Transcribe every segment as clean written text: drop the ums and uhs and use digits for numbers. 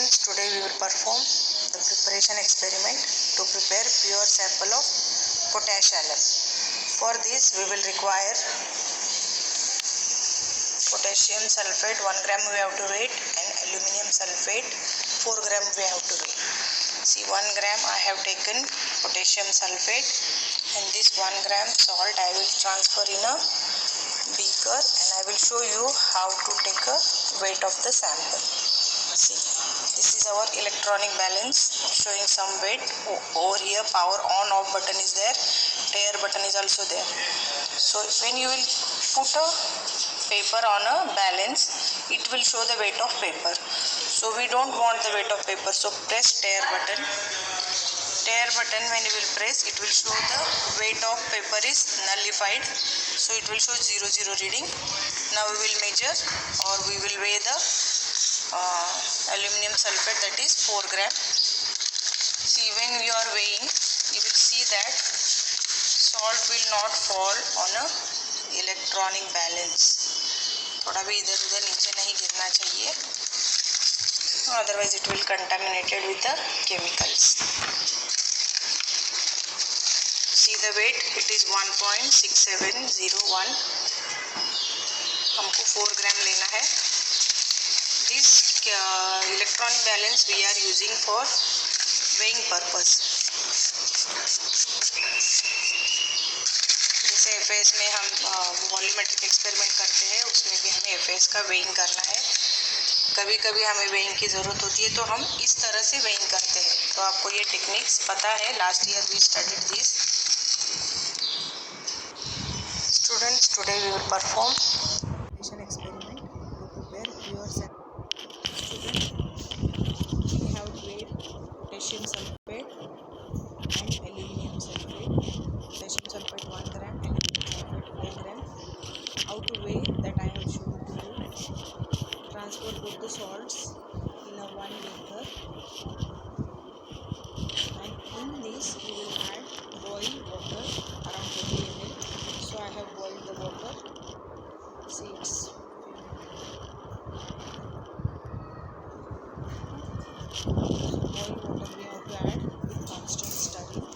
Students, today we will perform the preparation experiment to prepare pure sample of potash alum. For this we will require potassium sulfate 1 gram we have to weight and aluminium sulfate 4 gram we have to weight. See, 1 gram I have taken potassium sulfate and this 1 gram salt I will transfer in a beaker and I will show you how to take a weight of the sample. See, this is our electronic balance showing some weight. Over here power on off button is there, tare button is also there. So when you will put a paper on a balance, it will show the weight of paper. So we don't want the weight of paper, so press tare button. Tare button, when you will press, it will show the weight of paper is nullified, so it will show 00 reading. Now we will measure or we will weigh the aluminum sulfate, that is 4 gram. See, when we are weighing, you will see that salt will not fall on a electronic balance. थोड़ा भी इधर उधर नीचे नहीं गिरना चाहिए, otherwise it will contaminated with the chemicals. See the weight, it is 1.6701. हमको 4 ग्राम लेना है. This electronic balance we are using for weighing purpose. जैसे FAS में हम वॉल्यूमेट्रिक एक्सपेरिमेंट करते हैं, उसमें भी हमें FAS का वेइंग करना है. कभी कभी हमें वेइंग की ज़रूरत होती है तो हम इस तरह से वेइंग करते हैं. तो आपको ये टेक्निक्स पता है, last year we studied this. Students, today we will perform preparation experiment to prepare pure sample. Students, we have weighed potassium sulfate and aluminium sulfate. Potassium sulfate 1 gram, aluminium sulfate 4 gram. How to weigh that I have shown to you. Transfer both the salts in a 1 beaker, and in this we will add boiled water around 20 ml. So I have boiled the water. See, it's boiled water we have to add with constant stirring.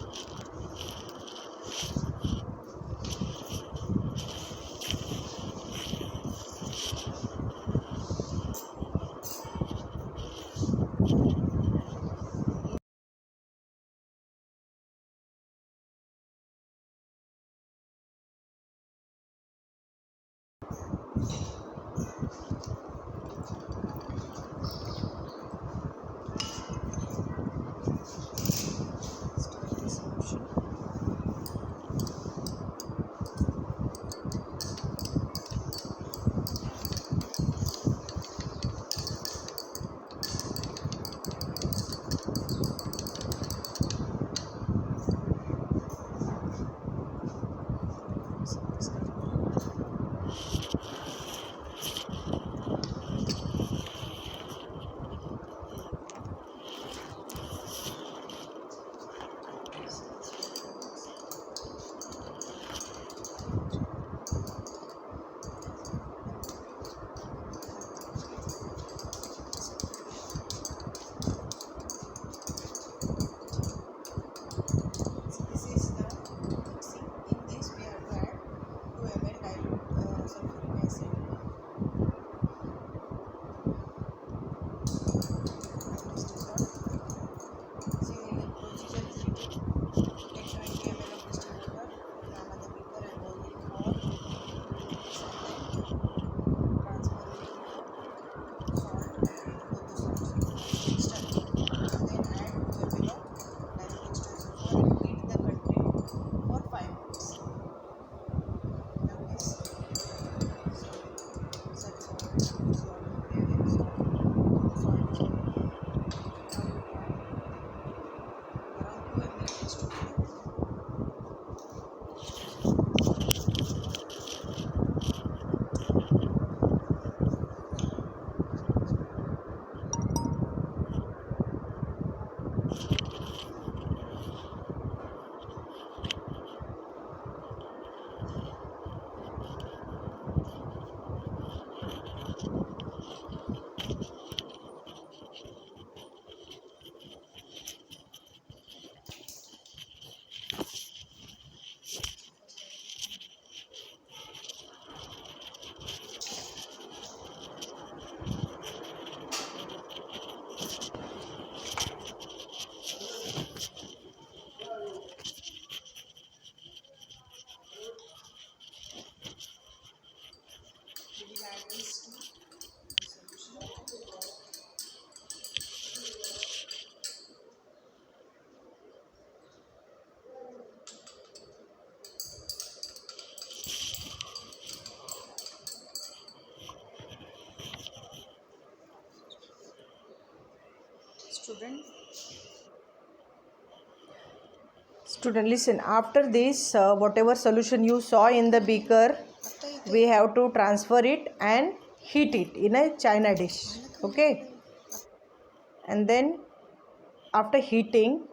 Student, listen. After this, whatever solution you saw in the beaker, we have to transfer it and heat it in a china dish. Okay. And then after heating,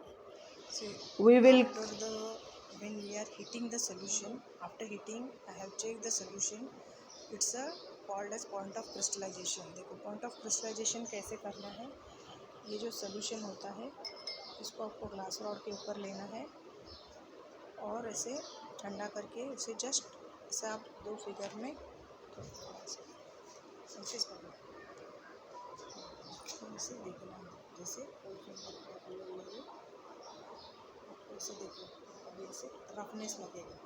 we will. When we are heating the solution, after heating, I have checked the solution. It's a called as point of crystallization. देखो point of crystallization कैसे करना है. ये जो solution होता है, इसको आपको ग्लास रॉड के ऊपर लेना है और ऐसे ठंडा करके इसे जस्ट ऐसे आप दो फिगर में ऐसे देखना है. जैसे ऐसे देखो, अभी ऐसे रफनेस लगेगा,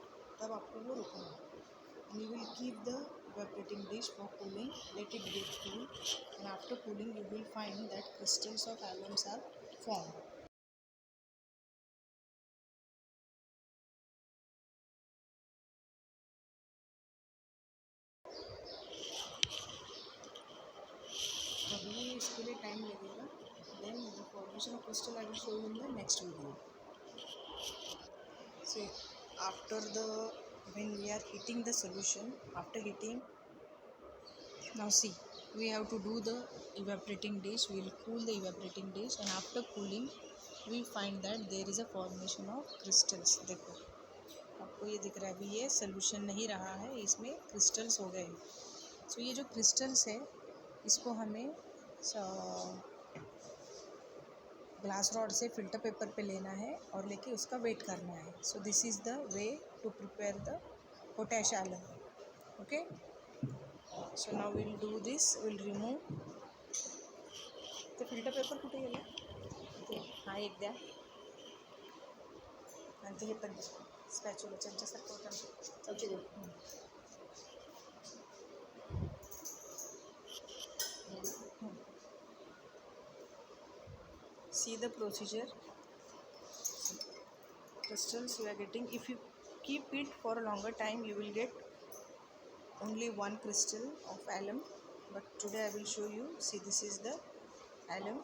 तब आपको वो रुकना है. And you will keep the evaporating dish for cooling. Let it get cool, and after cooling you will find that crystals of alums are formed. अभी इसके लिए टाइम लगेगा. Then the formation of crystal I will show you in the next video. So after when we are heating the solution, after heating, now see, we have to do the evaporating dish. We will cool the evaporating dish, and after cooling we find that there is a formation of crystals. देखो आपको ये दिख रहा है. अभी ये solution नहीं रहा है, इसमें क्रिस्टल्स हो गए. सो ये जो क्रिस्टल्स है इसको हमें ग्लास रॉड से फिल्टर पेपर पे लेना है और लेके उसका वेट करना है. So this is the way to prepare the potash alum. Okay. So now will do this. Will remove ते फिल्टर पेपर कुठे गेला ते. हा एक द्या आणि ते हे पण स्पॅच्युला चमच्यासारखं होतं चमचे दे. See the procedure. Crystals you are getting. If you keep it for a longer time, you will get only one crystal of alum. But today I will show you. See, this is the alum.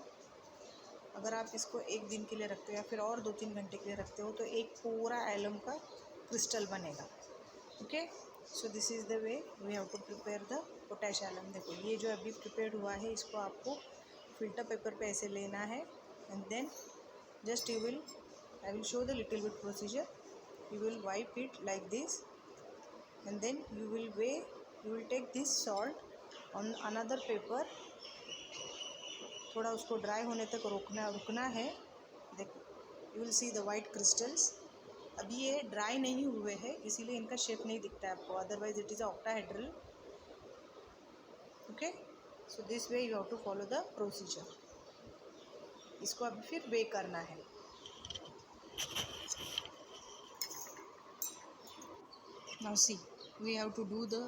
अगर आप इसको एक दिन के लिए रखते हो या फिर और 2-3 घंटे के लिए रखते हो तो एक पूरा एलम का क्रिस्टल बनेगा. Okay. So this is the way we have to prepare the potash alum. देखो ये जो अभी प्रिपेयर हुआ है इसको आपको फिल्टर पेपर पे ऐसे लेना है. And then just you will, I will show the little bit procedure. You will wipe it like this, and then you will take this salt on another paper. थोड़ा उसको ड्राई होने तक रुकना है. देखो you will see the white crystals. अभी ये dry नहीं हुए हैं इसीलिए इनका शेप नहीं दिखता है आपको. Otherwise it is octahedral. Okay. So this way you have to follow the procedure. इसको अभी फिर बेक करना है. Now see, we have to do the